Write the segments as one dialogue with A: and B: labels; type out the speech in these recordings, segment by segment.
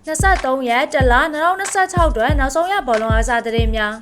A: 23ရက်တလ2026တွင်နောက်ဆုံးရဘောလုံးအားစားသတင်းများ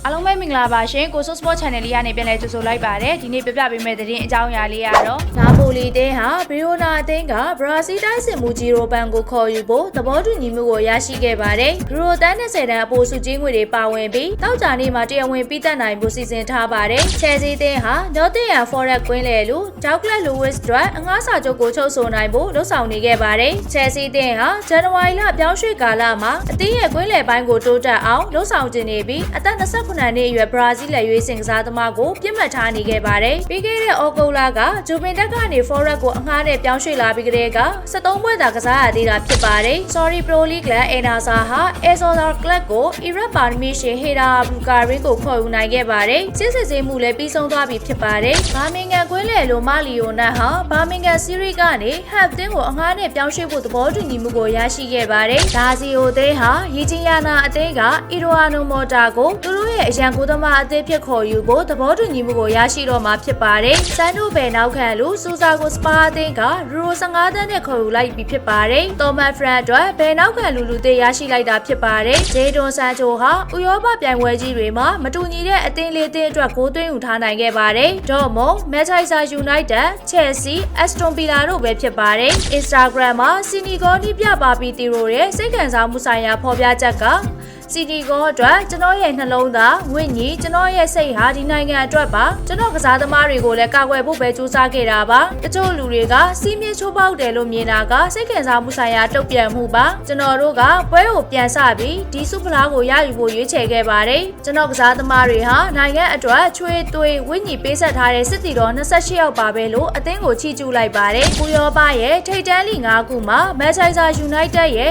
A: အားလုံးပဲမင်္ဂလာပါရှင်ကိုဆိုစပေါ့ channel လေးကနေပြန်လည်ကြိုဆိုလိုက်ပါတယ်ဒီနေ့ပြပြပေးမယ့်သတင်းအကြောင်းအရာလေးကတော့နာပိုလီတင်းဟာဘရီယိုနာအသင်းကဘရာဇီးတိုင်းစစ်မှုကြီးရိုပန်ကိုခေါ်ယူဖို့သဘောတူညီမှုကိုရရှိခဲ့ပါတယ်ယူရိုတန်း20တန်းအပိုစုကြီးငွေတွေပါဝင်ပြီးတောက်ကြနေ့မှာတရားဝင်ပြီးသက်နိုင်ဖို့စီစဉ်ထားပါတယ်ချယ်ဆီတင်းဟာနော်တင်ရန်ဖော်ရက်ကွင်းလေလူဂျောက်ကလတ်လူဝစ်အတွက်အငှားစာချုပ်ကိုချုပ်ဆိုနိုင်ဖို့လှုံ့ဆော်နေခဲ့ပါတယ်ချယ်ဆီတင်းဟာဇန်နဝါရီလပြောင်းရွှေ့ကာလမှာအသင်းရဲ့ကွင်းလေပိုင်းကိုတိုးတက်အောင်လှုံ့ဆော်ကျင်နေပြီးအသက်29နှစ်အရွယ်ဘရာဇီးလက်ရွေးစင်ကစားသမားကိုပြစ်မှတ်ထားနေခဲ့ပါတယ်။ပြီးခဲ့တဲ့ဩဂုတ်လကဂျူဗင်တက်ကနေဖော်ရက်ကိုအငှားနဲ့ပြောင်းရွှေ့လာပြီးကတည်းက73ပွဲသာကစားရသေးတာဖြစ်ပါတယ်။ Sorry Pro League ကအဲနာဆာဟာအဲဇော်ဒါကလပ်ကိုအီရတ်ပါရမီရှင်ဟေရာဘူကာရင်းကိုခေါ်ယူနိုင်ခဲ့ပါတယ်။စစ်စစ်မှုလည်းပြီးဆုံးသွားပြီဖြစ်ပါတယ်။ဘာမင်ဂန်ကွင်းလေလိုမာလီယိုနတ်ဟာဘာမင်ဂန်စီးရီးကနေဟပ်တင်းကိုအငှားနဲ့ပြောင်းရွှေ့ဖို့သဘောတူညီမှုကိုရရှိခဲ့ပါတယ်။ဒါစီယိုသေးဟာရီဂျီယာနာအသင်းကအီရိုအာနိုမော်တာကိုသူတို့ရဲ့အရန်ကိုသမားအသင်းဖြစ်ခေါ်ယူဖို့သဘောတူညီမှုကိုရရှိတော့မှာဖြစ်ပါတယ်။ဆန်နိုဘယ်နောက်ခံလူစူဇာကိုစပါအသင်းကယူရို15သန်းနဲ့ခေါ်ယူလိုက်ပြီးဖြစ်ပါတယ်။တော်မန်ဖရန်အတွက်ဘယ်နောက်ခံလူသေးရရှိလိုက်တာဖြစ်ပါတယ်။ဂျေဒွန်ဆန်ချိုဟာဥရောပပြိုင်ပွဲကြီးတွေမှာမတူညီတဲ့အသင်းလေးသင်းအတွက်ဂိုးသွင်းယူထားနိုင်ခဲ့ပါတယ်။ဒေါ်မွန်မန်ချက်စတာယူနိုက်တက်ချယ်ဆီအက်စတွန်ဗီလာတို့ပဲဖြစ်ပါတယ်။ Instagram မှာစီနီဂေါနီပြပါပီတီရိုရဲ့စိတ်ခံစားမှုဆိုင်ရာဖော်ပြချက်ကစီဒီကောအတွက်ကျွန်တော်ရဲ့နှလုံးသားဝိညာဉ်ကျွန်တော်ရဲ့စိတ်ဟာဒီနိုင်ငံအတွက်ပါကျွန်တော်ကစားသမားတွေကိုလည်းကာကွယ်ဖို့ပဲကြိုးစားခဲ့တာပါတချို့လူတွေကစီးမြစ်ချိုးပေါက်တယ်လို့မြင်တာကစိတ်ခံစားမှုဆိုင်ရာတုံ့ပြန်မှုပါကျွန်တော်တို့ကပွဲကိုပြန်ဆပြီးဒီစုဖလားကိုရယူဖို့ရွေးချယ်ခဲ့ပါတယ်ကျွန်တော်ကစားသမားတွေဟာနိုင်ငံအတွက်ချွေးသွေးဝိညာဉ်ပေးဆက်ထားတဲ့စစ်တီတော်28ယောက်ပါပဲလို့အသင်းကိုချီးကျူးလိုက်ပါတယ်ဥရောပရဲ့ထိပ်တန်းလိ5ခုမှာမန်ချက်စတာယူနိုက်တက်ရဲ့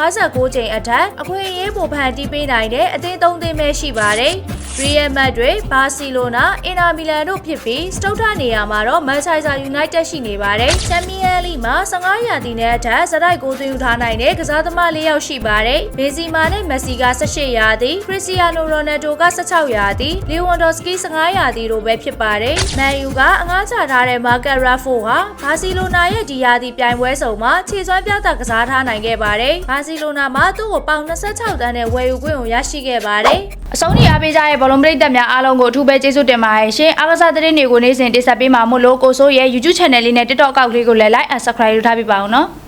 A: 259ချိန်အထက်အခွင့်အရေးပိုဖန်တီးပေးနိုင်တဲ့အသင်း3သင်းပဲရှိပါတယ်။ရီယယ်မက်ဒရစ်၊ဘာစီလိုနာ၊အင်တာမီလန်တို့ဖြစ်ပြီးစတုတ်ထနေရာမှာတော့မန်ချက်စတာယူနိုက်တက်ရှိနေပါတယ်။ချန်ပီယံလိမှာ15ရာသီနဲ့အထက်ဇတိုက်ကိုသွင်းယူထားနိုင်တဲ့ကစားသမား4ယောက်ရှိပါတယ်။ဘေဇီမာနဲ့မက်ဆီက18ရာသီ၊ခရစ္စတီယာနိုရိုနယ်ဒိုက16ရာသီ၊လီဝွန်ဒိုစကီ15ရာသီတို့ပဲဖြစ်ပါတယ်။မန်ယူကအငှားချထားတဲ့မာကတ်ရာဖိုဟာဘာစီလိုနာရဲ့ဒီရာသီပြိုင်ပွဲစုံမှာခြေစွမ်းပြသကစားထားနိုင်ခဲ့ပါတယ်။ဘာစီလိုနာမှာသူ့ကိုပေါင်26တန်းနဲ့ဝယ်ယူခွင့်ကိုရရှိခဲ့ပါတယ်။အဆုံးထိအားပေးကြတဲ့ဘောလုံးပရိသတ်များအားလုံးကိုအထူးပဲကျေးဇူးတင်ပါတယ်ရှင်။အားကစားသတင်းတွေကိုနေ့စဉ်တင်ဆက်ပေးမှာမို့လို့ကိုဆိုရဲ့ YouTube channel လေးနဲ့ TikTok အကောင့်လေးကိုလည်း like and subscribe လုပ်ထားပေးပါဦးနော်။